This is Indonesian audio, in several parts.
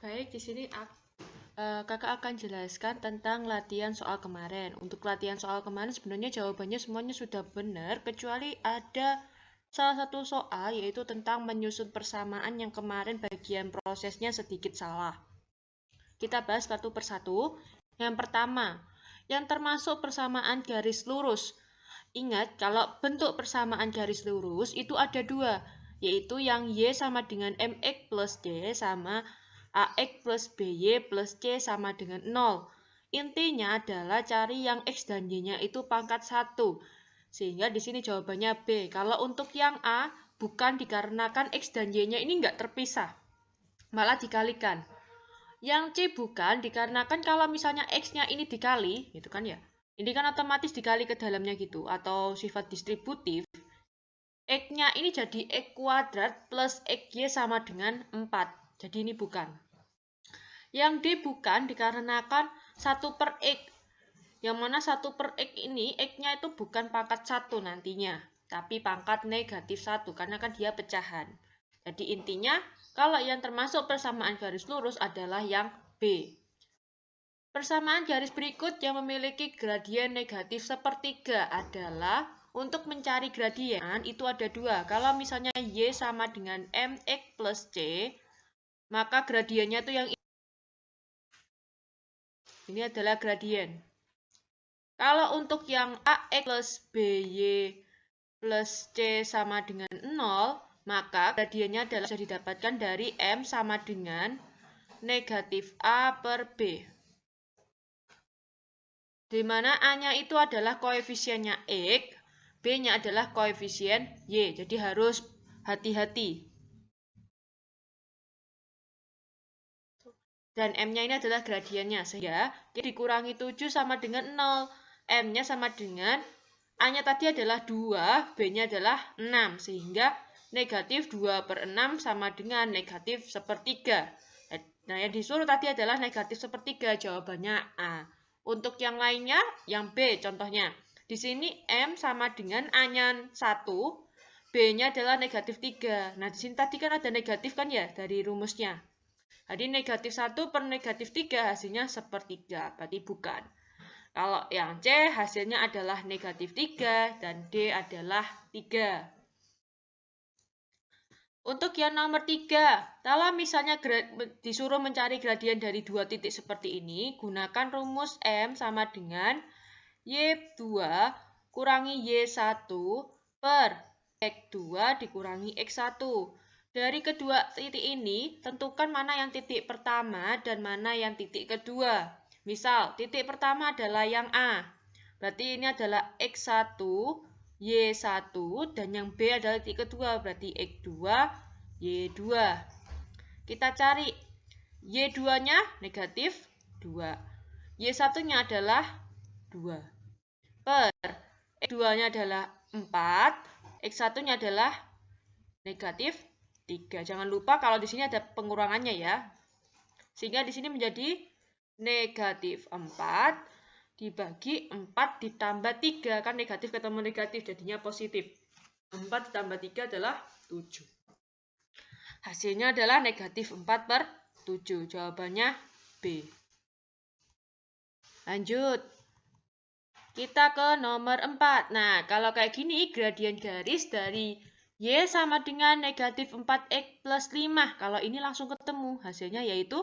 Baik, di sini kakak akan jelaskan tentang latihan soal kemarin. Untuk latihan soal kemarin sebenarnya jawabannya semuanya sudah benar, kecuali ada salah satu soal yaitu tentang menyusun persamaan yang kemarin bagian prosesnya sedikit salah. Kita bahas satu persatu. Yang pertama, yang termasuk persamaan garis lurus. Ingat, kalau bentuk persamaan garis lurus itu ada dua, yaitu yang Y sama dengan MX plus D sama AX plus BY plus C sama dengan 0. Intinya adalah cari yang X dan Y-nya itu pangkat 1. Sehingga di sini jawabannya B. Kalau untuk yang A, bukan dikarenakan X dan Y-nya ini nggak terpisah, malah dikalikan. Yang C bukan dikarenakan kalau misalnya X-nya ini dikali, gitu kan ya. Ini kan otomatis dikali ke dalamnya gitu, atau sifat distributif. X-nya ini jadi X kuadrat plus XY sama dengan 4. Jadi ini bukan. Yang D bukan dikarenakan 1 per X. Yang mana 1 per X ini, X-nya itu bukan pangkat 1 nantinya, tapi pangkat negatif 1, karena kan dia pecahan. Jadi intinya, kalau yang termasuk persamaan garis lurus adalah yang B. Persamaan garis berikut yang memiliki gradien negatif sepertiga adalah untuk mencari gradien itu ada dua. Kalau misalnya Y sama dengan MX plus C, maka gradiennya itu yang ini adalah gradien. Kalau untuk yang AX plus BY plus C sama dengan 0, maka gradiennya adalah bisa didapatkan dari M sama dengan negatif A per B. Di mana A-nya itu adalah koefisiennya X, B-nya adalah koefisien Y. Jadi harus hati-hati. Dan M-nya ini adalah gradiennya. Sehingga dikurangi 7 sama dengan 0. M-nya sama dengan A-nya tadi adalah 2, B-nya adalah 6. Sehingga negatif 2 per 6 sama dengan negatif sepertiga. Nah, yang disuruh tadi adalah negatif sepertiga. Jawabannya A. Untuk yang lainnya, yang B contohnya. Di sini M sama dengan A-nya 1, B-nya adalah negatif 3. Nah, di sini tadi kan ada negatif kan ya dari rumusnya. Jadi negatif 1 per negatif 3 hasilnya sepertiga, berarti bukan. Kalau yang C hasilnya adalah negatif 3 dan D adalah 3. Untuk yang nomor 3, kalau misalnya disuruh mencari gradien dari dua titik seperti ini, gunakan rumus M sama dengan Y2 kurangi Y1 per X2 dikurangi X1. Dari kedua titik ini, tentukan mana yang titik pertama dan mana yang titik kedua. Misal, titik pertama adalah yang A. Berarti ini adalah X1, Y1, dan yang B adalah titik kedua. Berarti X2, Y2. Kita cari Y2-nya negatif 2. Y1-nya adalah 2. Per X2-nya adalah 4. X1-nya adalah negatif 3. Jangan lupa kalau di sini ada pengurangannya ya. Sehingga di sini menjadi negatif 4 dibagi 4 ditambah 3. Kan negatif ketemu negatif jadinya positif. 4 ditambah 3 adalah 7. Hasilnya adalah negatif 4 per 7. Jawabannya B. Lanjut. Kita ke nomor 4. Nah, kalau kayak gini gradien garis dari Y sama dengan negatif 4X plus 5. Kalau ini langsung ketemu. Hasilnya yaitu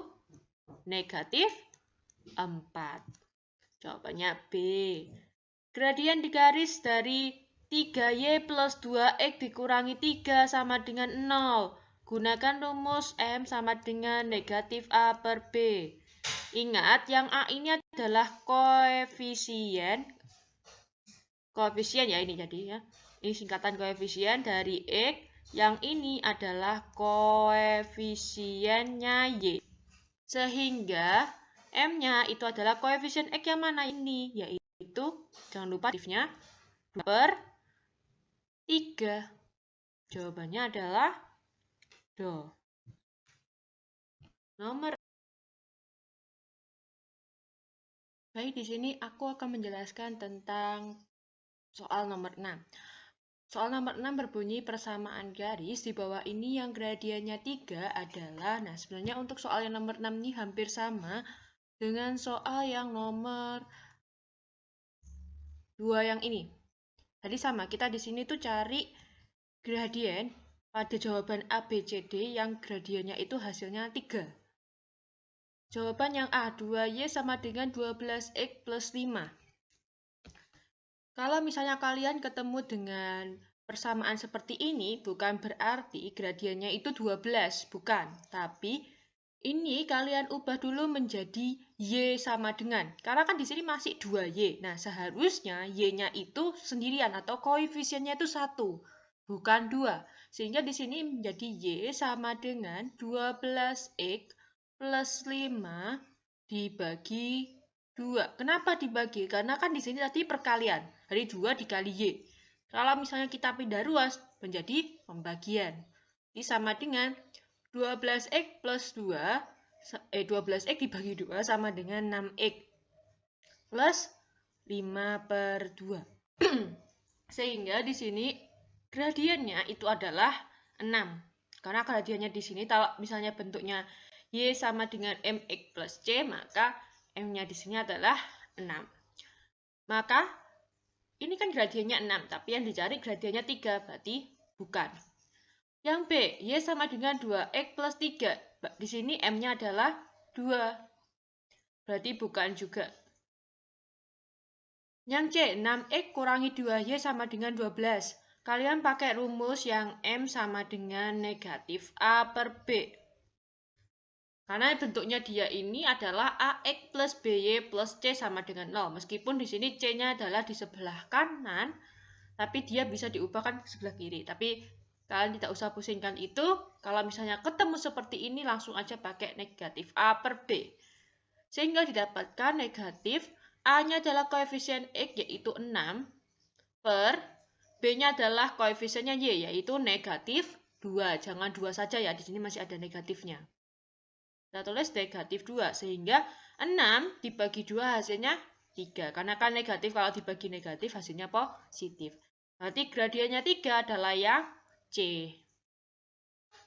negatif 4. Jawabannya B. Gradien digaris dari 3Y plus 2X dikurangi 3 sama dengan 0. Gunakan rumus M sama dengan negatif A per B. Ingat, yang A ini adalah koefisien ya ini jadi ya. Ini singkatan koefisien dari X. Yang ini adalah koefisiennya Y. Sehingga M-nya itu adalah koefisien X yang mana ini? Yaitu, jangan lupa negatifnya per 3. Jawabannya adalah do. Nomor. Baik, di sini aku akan menjelaskan tentang soal nomor 6. Soal nomor 6 berbunyi persamaan garis di bawah ini yang gradiennya 3 adalah, nah sebenarnya untuk soal yang nomor 6 ini hampir sama dengan soal yang nomor 2 yang ini. Jadi sama, kita di sini tuh cari gradien pada jawaban A, B, C, D yang gradiennya itu hasilnya 3. Jawaban yang A, 2Y sama dengan 12X plus 5. Kalau misalnya kalian ketemu dengan persamaan seperti ini, bukan berarti gradiennya itu 12, bukan. Tapi ini kalian ubah dulu menjadi Y sama dengan. Karena kan di sini masih 2Y. Nah, seharusnya Y-nya itu sendirian atau koefisiennya itu 1, bukan 2. Sehingga di sini menjadi Y sama dengan 12X plus 5 dibagi 2. Kenapa dibagi? Karena kan di sini tadi perkalian. Dari 2 dikali Y. Kalau misalnya kita pindah ruas, menjadi pembagian. Ini sama dengan 12X plus 2, 12X dibagi 2 sama dengan 6X plus 5/2. Sehingga di sini gradiennya itu adalah 6. Karena gradiennya di sini, kalau misalnya bentuknya Y sama dengan MX plus C, maka M-nya di sini adalah 6. Maka ini kan gradiennya 6, tapi yang dicari gradiennya 3, berarti bukan. Yang B, Y sama dengan 2X plus 3. Di sini M-nya adalah 2. Berarti bukan juga. Yang C, 6X kurangi 2Y sama dengan 12. Kalian pakai rumus yang M sama dengan negatif A per B. Karena bentuknya dia ini adalah AX plus BY plus C sama dengan 0. Meskipun di sini C-nya adalah di sebelah kanan, tapi dia bisa diubahkan ke sebelah kiri. Tapi kalian tidak usah pusingkan itu. Kalau misalnya ketemu seperti ini, langsung aja pakai negatif A per B. Sehingga didapatkan negatif A-nya adalah koefisien X, yaitu 6, per B-nya adalah koefisiennya Y, yaitu negatif 2. Jangan 2 saja ya, di sini masih ada negatifnya. Kita tulis negatif 2, sehingga 6 dibagi 2 hasilnya 3. Karena kan negatif, kalau dibagi negatif hasilnya positif. Berarti gradiennya 3 adalah yang C.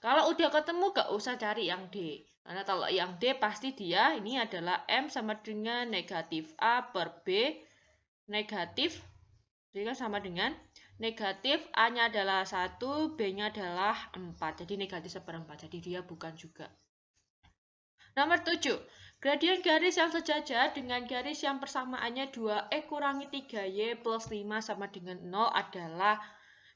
Kalau udah ketemu, gak usah cari yang D. Karena kalau yang D pasti dia, ini adalah M sama dengan negatif A per B. Negatif, jadi kan sama dengan negatif A-nya adalah 1, B-nya adalah 4. Jadi negatif 1/4, jadi dia bukan juga. Nomor 7. Gradien garis yang sejajar dengan garis yang persamaannya 2X kurangi 3Y plus 5 sama dengan 0 adalah,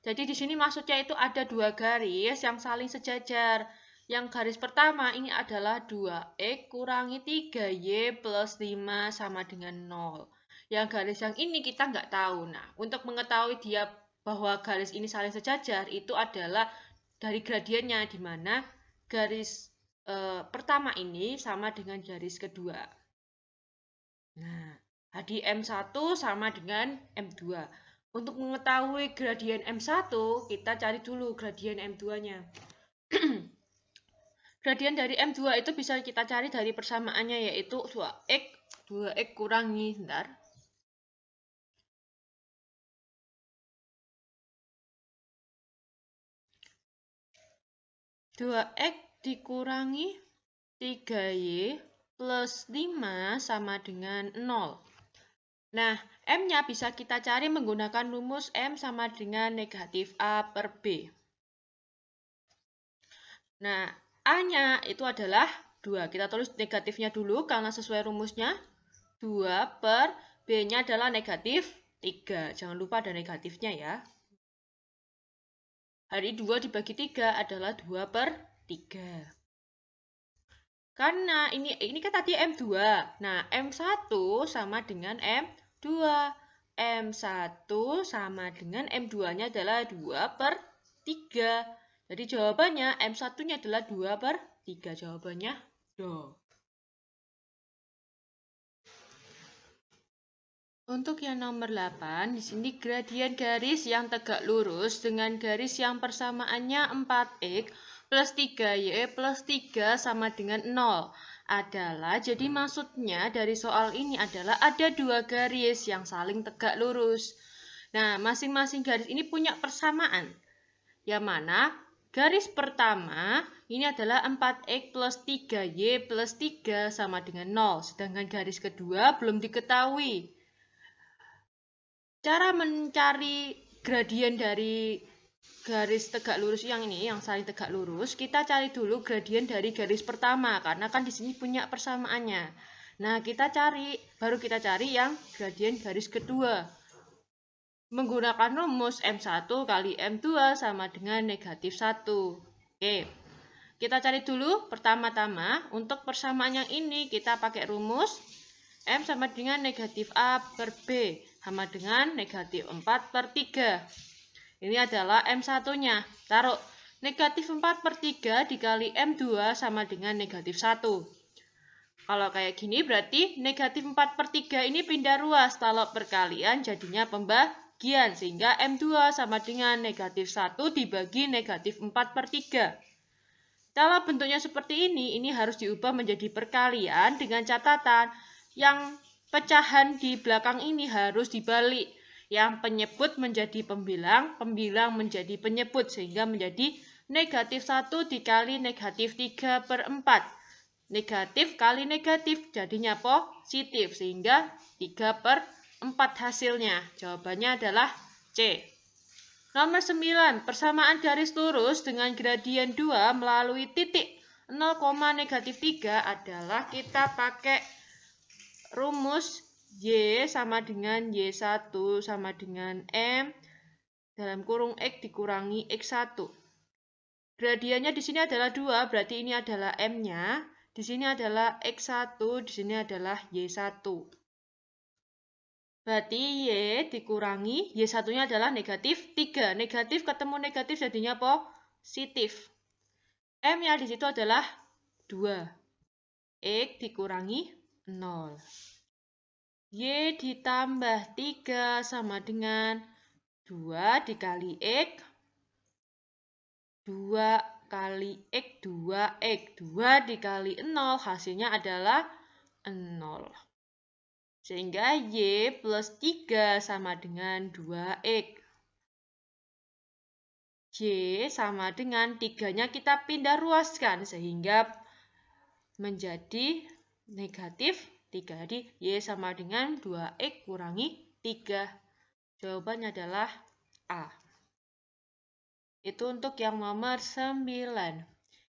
jadi di sini maksudnya itu ada dua garis yang saling sejajar. Yang garis pertama ini adalah 2X kurangi 3Y plus 5 sama dengan 0. Yang garis yang ini kita nggak tahu. Nah, untuk mengetahui dia bahwa garis ini saling sejajar, itu adalah dari gradiennya, di mana garis pertama ini sama dengan garis kedua. Nah, jadi M1 sama dengan M2. Untuk mengetahui gradien M1, kita cari dulu gradien M2-nya. Gradien dari M2 itu bisa kita cari dari persamaannya, yaitu 2X kurangi, bentar. 2X dikurangi 3Y plus 5 sama dengan 0. Nah, M-nya bisa kita cari menggunakan rumus M sama dengan negatif A per B. Nah, A-nya itu adalah 2. Kita tulis negatifnya dulu karena sesuai rumusnya. 2 per B-nya adalah negatif 3. Jangan lupa ada negatifnya ya. Hari 2 dibagi 3 adalah 2 per 3. Karena ini kan tadi M2. Nah, M1 sama dengan M2. M1 sama dengan M2-nya adalah 2 per 3. Jadi jawabannya M1-nya adalah 2 per 3. Jawabannya do. Untuk yang nomor 8, di sini gradien garis yang tegak lurus dengan garis yang persamaannya 4X plus 3Y plus 3 sama dengan 0 adalah, jadi maksudnya dari soal ini adalah ada dua garis yang saling tegak lurus. Nah, masing-masing garis ini punya persamaan. Yang mana garis pertama ini adalah 4x plus 3y plus 3 sama dengan 0. Sedangkan garis kedua belum diketahui. Cara mencari gradien dari garis tegak lurus yang ini, yang saling tegak lurus, kita cari dulu gradien dari garis pertama, karena kan di sini punya persamaannya. Nah, baru kita cari yang gradien garis kedua. Menggunakan rumus M1 kali M2 sama dengan negatif 1. Oke, kita cari dulu pertama-tama, untuk persamaan yang ini kita pakai rumus M sama dengan negatif A per B sama dengan negatif 4 per 3. Ini adalah M1-nya. Taruh negatif 4 per 3 dikali M2 sama dengan negatif 1. Kalau kayak gini berarti negatif 4 per 3 ini pindah ruas. Kalau perkalian jadinya pembagian. Sehingga M2 sama dengan negatif 1 dibagi negatif 4 per 3. Kalau bentuknya seperti ini harus diubah menjadi perkalian dengan catatan yang pecahan di belakang ini harus dibalik. Yang penyebut menjadi pembilang, pembilang menjadi penyebut, sehingga menjadi negatif 1 dikali negatif 3 per 4. Negatif kali negatif jadinya positif, sehingga 3 per 4 hasilnya. Jawabannya adalah C. Nomor 9, persamaan garis lurus dengan gradien 2 melalui titik 0, negatif 3 adalah kita pakai rumus Y sama dengan Y1 sama dengan M dalam kurung X dikurangi X1. Gradiennya di sini adalah 2, berarti ini adalah M-nya. Di sini adalah X1, di sini adalah Y1. Berarti Y dikurangi, Y1-nya adalah negatif 3. Negatif ketemu negatif jadinya positif. M-nya di situ adalah 2. X dikurangi 0. Y ditambah 3 sama dengan 2 dikali X. 2 kali X, 2X. 2 dikali 0 hasilnya adalah 0. Sehingga Y plus 3 sama dengan 2X. Y sama dengan 3-nya kita pindah ruaskan sehingga menjadi negatif 3. Jadi Y sama dengan 2X kurangi 3. Jawabannya adalah A. Itu untuk yang nomor 9.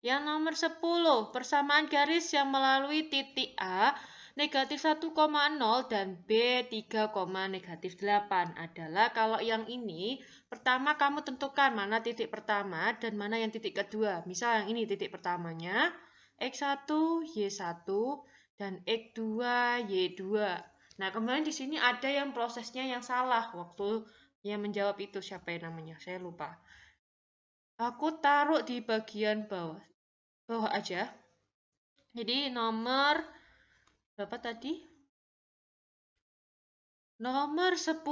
Yang nomor 10, persamaan garis yang melalui titik A negatif 1,0 dan B 3, negatif 8 adalah kalau yang ini pertama kamu tentukan mana titik pertama dan mana yang titik kedua. Misal yang ini titik pertamanya X1, Y1 dan X2, Y2. Nah, kemudian di sini ada yang prosesnya yang salah waktu yang menjawab itu, siapa yang namanya? Saya lupa. Aku taruh di bagian bawah aja. Jadi nomor berapa tadi? Nomor 10.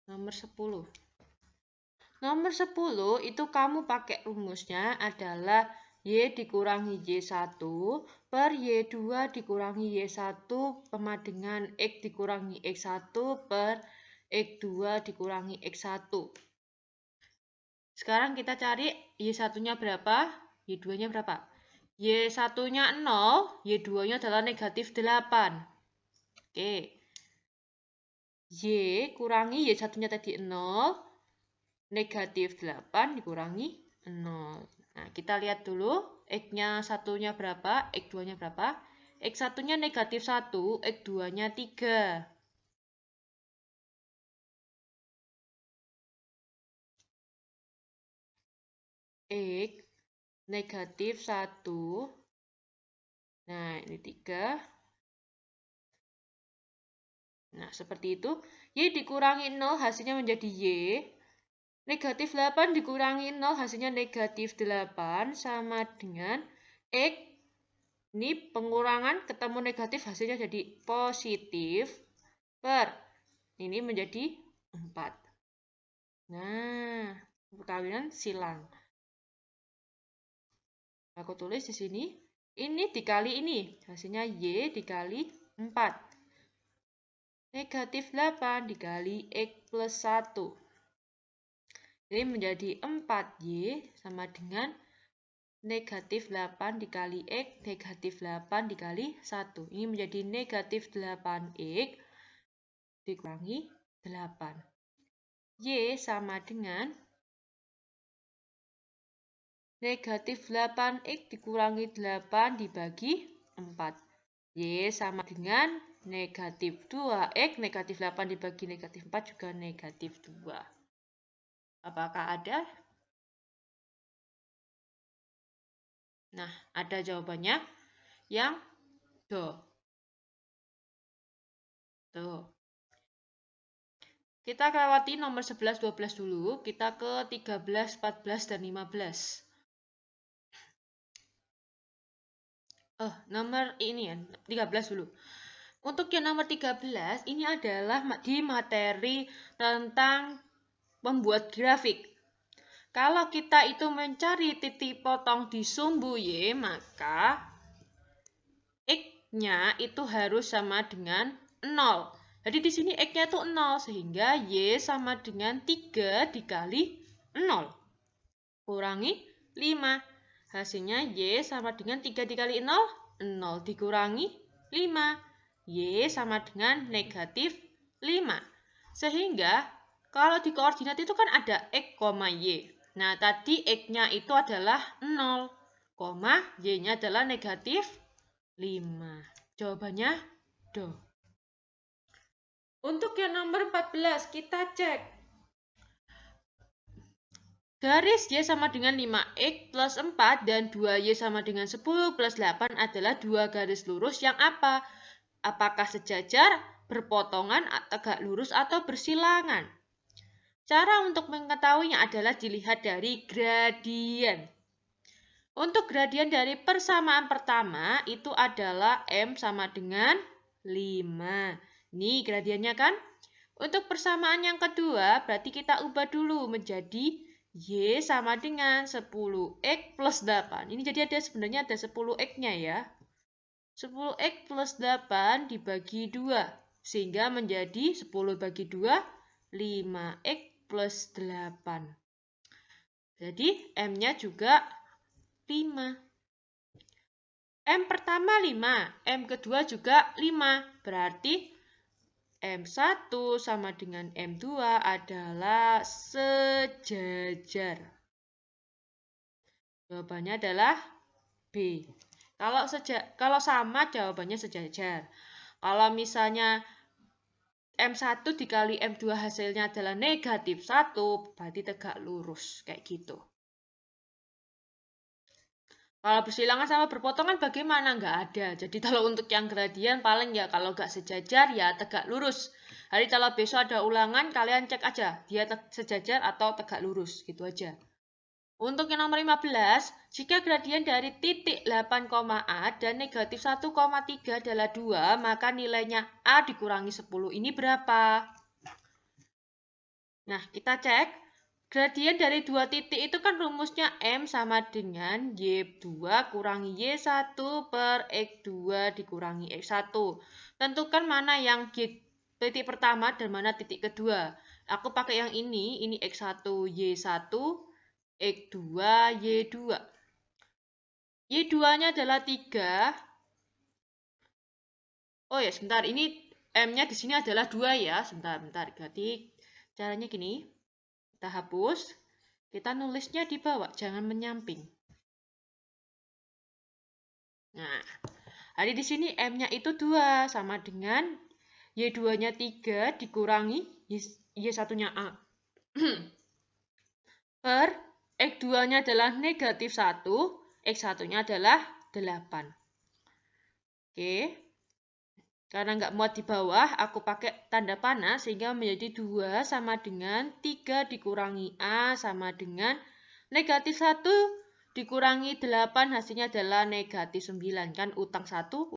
Nomor 10. Nomor 10 itu kamu pakai rumusnya adalah Y dikurangi Y1 per Y2 dikurangi Y1 sama dengan X dikurangi X1 per X2 dikurangi X1. Sekarang kita cari Y1-nya berapa, Y2-nya berapa. Y1-nya 0, Y2-nya adalah negatif 8. Oke. Y kurangi Y1-nya tadi 0, negatif 8 dikurangi 0. Nah, kita lihat dulu X-nya satunya berapa, X2-nya berapa. X1-nya negatif 1, X2-nya 3. X negatif 1. Nah, ini 3. Nah, seperti itu. Y dikurangi 0 hasilnya menjadi Y. Negatif 8 dikurangi 0 hasilnya negatif 8 sama dengan X. Ini pengurangan ketemu negatif hasilnya jadi positif per. Ini menjadi 4. Nah, perkawinan silang. Aku tulis di sini. Ini dikali ini. Hasilnya Y dikali 4. negatif 8 dikali X plus 1. Ini menjadi 4Y sama dengan negatif 8 dikali X, negatif 8 dikali 1. Ini menjadi negatif 8X dikurangi 8. Y sama dengan negatif 8X dikurangi 8 dibagi 4. Y sama dengan negatif 2X, negatif 8 dibagi negatif 4 juga negatif 2. Apakah ada? Nah, ada jawabannya yang do. Tuh. Kita lewati nomor 11, 12 dulu. Kita ke 13, 14, dan 15. Nomor ini ya, 13 dulu. Untuk yang nomor 13, ini adalah di materi tentang membuat grafik. Kalau kita itu mencari titik potong di sumbu Y, maka X-nya itu harus sama dengan 0. Jadi di sini X-nya itu 0, sehingga Y sama dengan 3 dikali 0. Kurangi 5. Hasilnya Y sama dengan 3 dikali 0, 0 dikurangi 5. Y sama dengan negatif 5. Sehingga kalau di koordinat itu kan ada X, Y. Nah, tadi X-nya itu adalah 0, Y-nya adalah negatif 5. Jawabannya do. Untuk yang nomor 14, kita cek. Garis Y sama dengan 5X plus 4 dan 2Y sama dengan 10 plus 8 adalah dua garis lurus yang apa? Apakah sejajar, berpotongan, tegak lurus, atau bersilangan? Cara untuk mengetahuinya adalah dilihat dari gradien. Untuk gradien dari persamaan pertama itu adalah M sama dengan 5. Nih gradiennya kan? Untuk persamaan yang kedua berarti kita ubah dulu menjadi Y sama dengan 10X plus 8. Ini jadi sebenarnya ada 10X-nya ya. 10X plus 8 dibagi 2. Sehingga menjadi 10 bagi 2, 5X plus 8. Jadi M-nya juga 5. M pertama 5, M kedua juga 5. Berarti M1 sama dengan M2 adalah sejajar. Jawabannya adalah B. Kalau sama jawabannya sejajar. Kalau misalnya M1 dikali M2 hasilnya adalah negatif 1, berarti tegak lurus. Kayak gitu. Kalau bersilangan sama berpotongan bagaimana? Nggak ada. Jadi kalau untuk yang gradien paling ya kalau nggak sejajar ya tegak lurus. Hari kalau besok ada ulangan kalian cek aja. Dia sejajar atau tegak lurus. Gitu aja. Untuk yang nomor 15, jika gradien dari titik 8, A dan negatif 1,3 adalah 2, maka nilainya A dikurangi 10. Ini berapa? Nah, kita cek. Gradien dari dua titik itu kan rumusnya M sama dengan Y2 kurangi Y1 per X2 dikurangi X1. Tentukan mana yang titik pertama dan mana titik kedua. Aku pakai yang ini X1, Y1, X2, Y2. Y2-nya adalah 3. Oh ya, sebentar. Ini M-nya di sini adalah 2 ya. Sebentar. Berarti caranya gini. Kita hapus. Kita nulisnya di bawah, jangan menyamping. Nah, hari di sini M-nya itu 2 sama dengan Y2-nya 3 dikurangi Y1-nya A. Per X2-nya adalah negatif 1, X1-nya adalah 8. Oke. Karena nggak muat di bawah, aku pakai tanda panah sehingga menjadi 2 sama dengan 3 dikurangi A sama dengan negatif 1 dikurangi 8 hasilnya adalah negatif 9. Kan utang 1.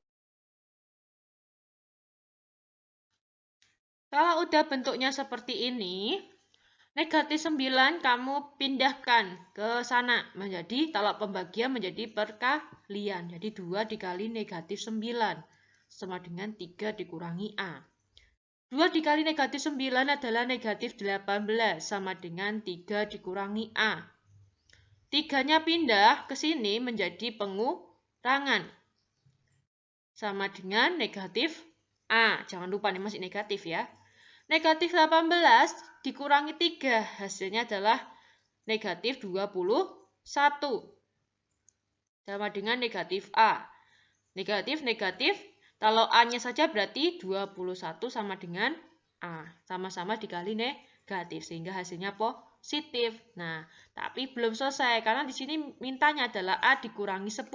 Kalau udah bentuknya seperti ini, negatif 9 kamu pindahkan ke sana. Menjadi kalau pembagian menjadi perkalian. Jadi 2 dikali negatif 9. Sama dengan 3 dikurangi A. 2 dikali negatif 9 adalah negatif 18 sama dengan 3 dikurangi A. 3-nya pindah ke sini menjadi pengurangan. Sama dengan negatif A. Jangan lupa ini masih negatif ya. Negatif 18 dikurangi 3. Hasilnya adalah negatif 21. Sama dengan negatif A. Negatif. Kalau A-nya saja berarti 21 sama dengan A. Sama-sama dikali negatif. Sehingga hasilnya positif. Nah, tapi belum selesai. Karena di sini mintanya adalah A dikurangi 10.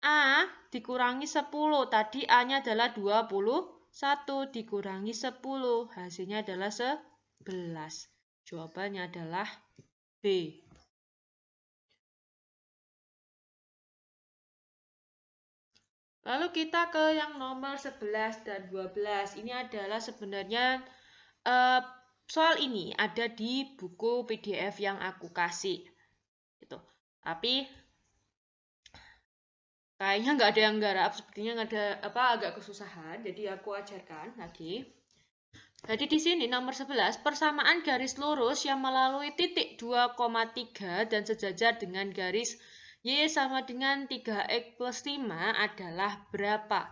A dikurangi 10. Tadi A-nya adalah 21 dikurangi 10. Hasilnya adalah 11. Jawabannya adalah B. Lalu kita ke yang nomor 11 dan 12. Ini adalah sebenarnya soal ini ada di buku PDF yang aku kasih. Gitu. Tapi kayaknya nggak ada yang garap, sepertinya nggak ada agak kesusahan. Jadi aku ajarkan lagi. Jadi di sini nomor 11, persamaan garis lurus yang melalui titik 2,3 dan sejajar dengan garis Y sama dengan 3X plus 5 adalah berapa?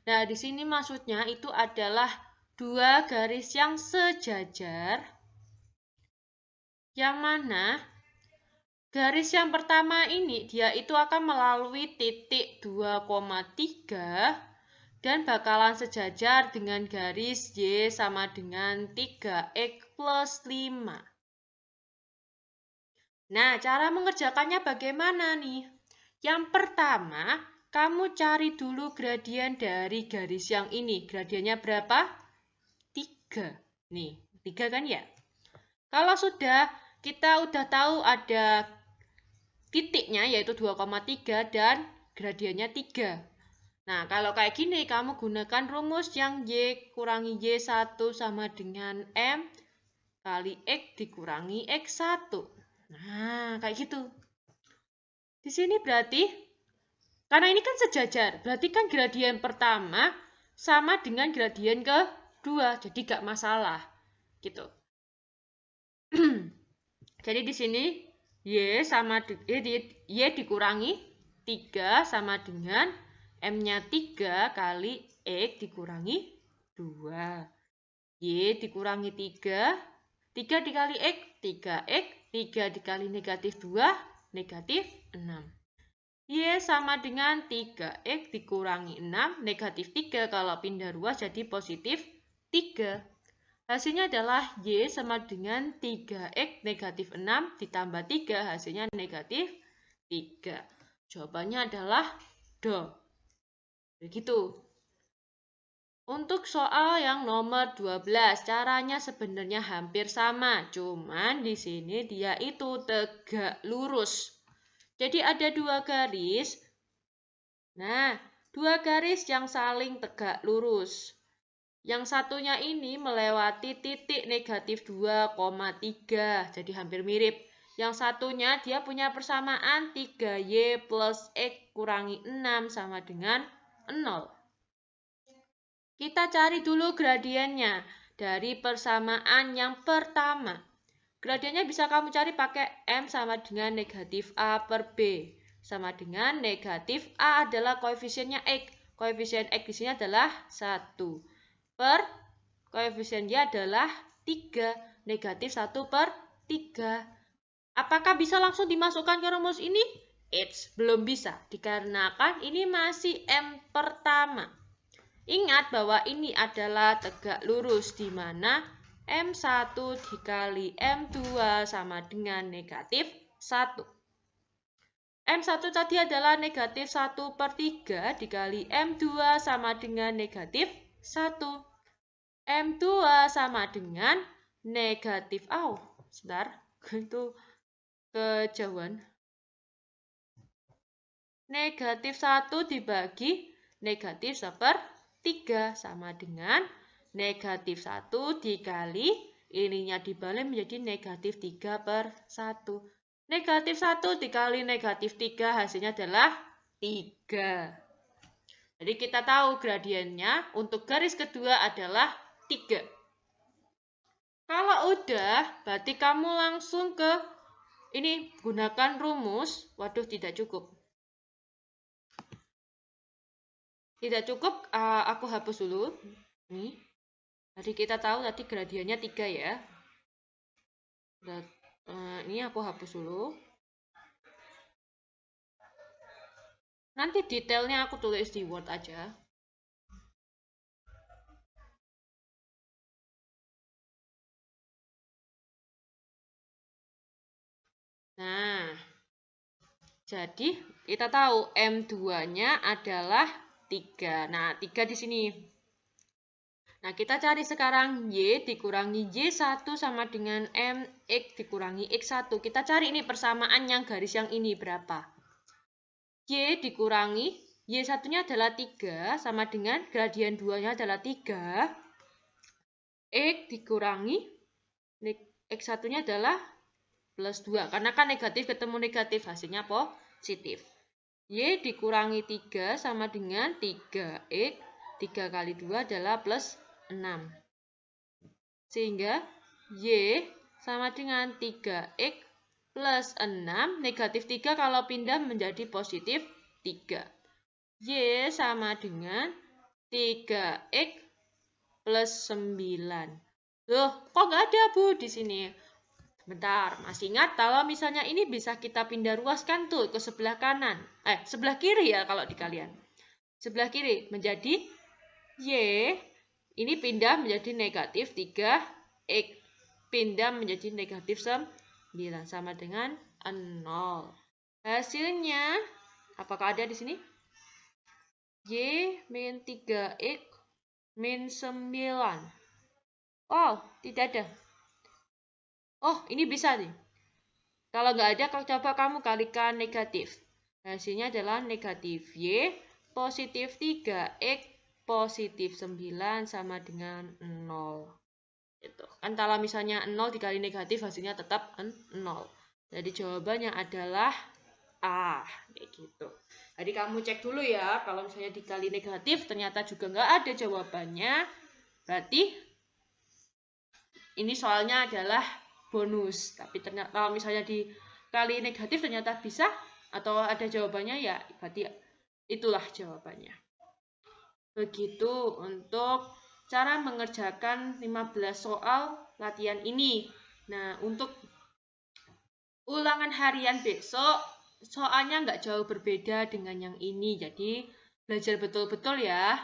Nah, di sini maksudnya itu adalah dua garis yang sejajar, yang mana garis yang pertama ini dia itu akan melalui titik 2,3 dan bakalan sejajar dengan garis Y sama dengan 3X plus 5. Nah, cara mengerjakannya bagaimana nih? Yang pertama, kamu cari dulu gradien dari garis yang ini. Gradiennya berapa? 3. Nih, 3 kan ya? Kalau sudah, kita udah tahu ada titiknya yaitu 2,3 dan gradiennya 3. Nah, kalau kayak gini, kamu gunakan rumus yang Y kurangi Y1 sama dengan M kali X dikurangi X1. Nah, kayak gitu. Di sini berarti, karena ini kan sejajar, berarti kan gradien pertama sama dengan gradien kedua, jadi gak masalah. Gitu. Jadi di sini Y dikurangi 3 sama dengan M-nya 3 kali X dikurangi 2. Y dikurangi 3. 3 dikali X, 3X. 3 dikali negatif 2, negatif 6. Y sama dengan 3X dikurangi 6, negatif 3. Kalau pindah ruas jadi positif 3. Hasilnya adalah Y sama dengan 3X negatif 6 ditambah 3. Hasilnya negatif 3. Jawabannya adalah D. Begitu. Untuk soal yang nomor 12, caranya sebenarnya hampir sama, cuman di sini dia itu tegak lurus. Jadi ada dua garis. Nah, dua garis yang saling tegak lurus. Yang satunya ini melewati titik negatif 2,3, jadi hampir mirip. Yang satunya dia punya persamaan 3Y plus X kurangi 6 sama dengan 0. Kita cari dulu gradiennya dari persamaan yang pertama. Gradiennya bisa kamu cari pakai M sama dengan negatif A per B. Sama dengan negatif A adalah koefisiennya X. Koefisien X di sini adalah 1. Per koefisien Y adalah 3. Negatif 1 per 3. Apakah bisa langsung dimasukkan ke rumus ini? Belum bisa. Dikarenakan ini masih M pertama. Ingat bahwa ini adalah tegak lurus di mana M1 dikali M2 sama dengan negatif 1. M1 tadi adalah negatif 1 per 3 dikali M2 sama dengan negatif 1. M2 sama dengan negatif, sebentar, itu kejauhan. Negatif 1 dibagi negatif 1/3 sama dengan negatif 1 dikali ininya dibalik menjadi negatif 3/1. Negatif 1 dikali negatif 3 hasilnya adalah 3. Jadi kita tahu gradiennya untuk garis kedua adalah 3. Kalau udah, berarti kamu langsung ke ini, gunakan rumus. Waduh, tidak cukup. Tidak cukup, aku hapus dulu. Nih. Jadi kita tahu tadi gradiennya 3 ya. Ini aku hapus dulu. Nanti detailnya aku tulis di Word aja. Nah, jadi kita tahu M2-nya adalah 3. Nah, 3 di sini. Nah, kita cari sekarang Y dikurangi Y1 sama dengan MX dikurangi X1. Kita cari ini persamaan yang garis yang ini berapa. Y dikurangi Y1-nya adalah 3 sama dengan gradien 2-nya adalah 3. X dikurangi X1-nya adalah plus 2. Karena kan negatif ketemu negatif, hasilnya positif. Y dikurangi 3 sama dengan 3X. 3 kali 2 adalah plus 6. Sehingga Y sama dengan 3X plus 6. Negatif 3 kalau pindah menjadi positif 3. Y sama dengan 3X plus 9. Loh, kok nggak ada, Bu, di sini? Bentar, masih ingat kalau misalnya ini bisa kita pindah ruaskan tuh ke sebelah kanan. Sebelah kiri ya kalau di kalian. Sebelah kiri menjadi Y, ini pindah menjadi negatif 3X. Pindah menjadi negatif 9 sama dengan 0. Hasilnya, apakah ada di sini? Y min 3X min 9. Oh, tidak ada. Oh, ini bisa nih. Kalau nggak ada, coba kamu kalikan negatif. Hasilnya adalah negatif Y, positif 3X, positif 9 sama dengan 0. Gitu. Kan kalau misalnya 0 dikali negatif, hasilnya tetap 0. Jadi jawabannya adalah A. Kayak gitu. Jadi kamu cek dulu ya, kalau misalnya dikali negatif, ternyata juga nggak ada jawabannya. Berarti ini soalnya adalah bonus, tapi ternyata kalau misalnya dikali negatif ternyata bisa atau ada jawabannya, ya berarti itulah jawabannya. Begitu untuk cara mengerjakan 15 soal latihan ini. Nah, untuk ulangan harian besok soalnya nggak jauh berbeda dengan yang ini, jadi belajar betul-betul ya.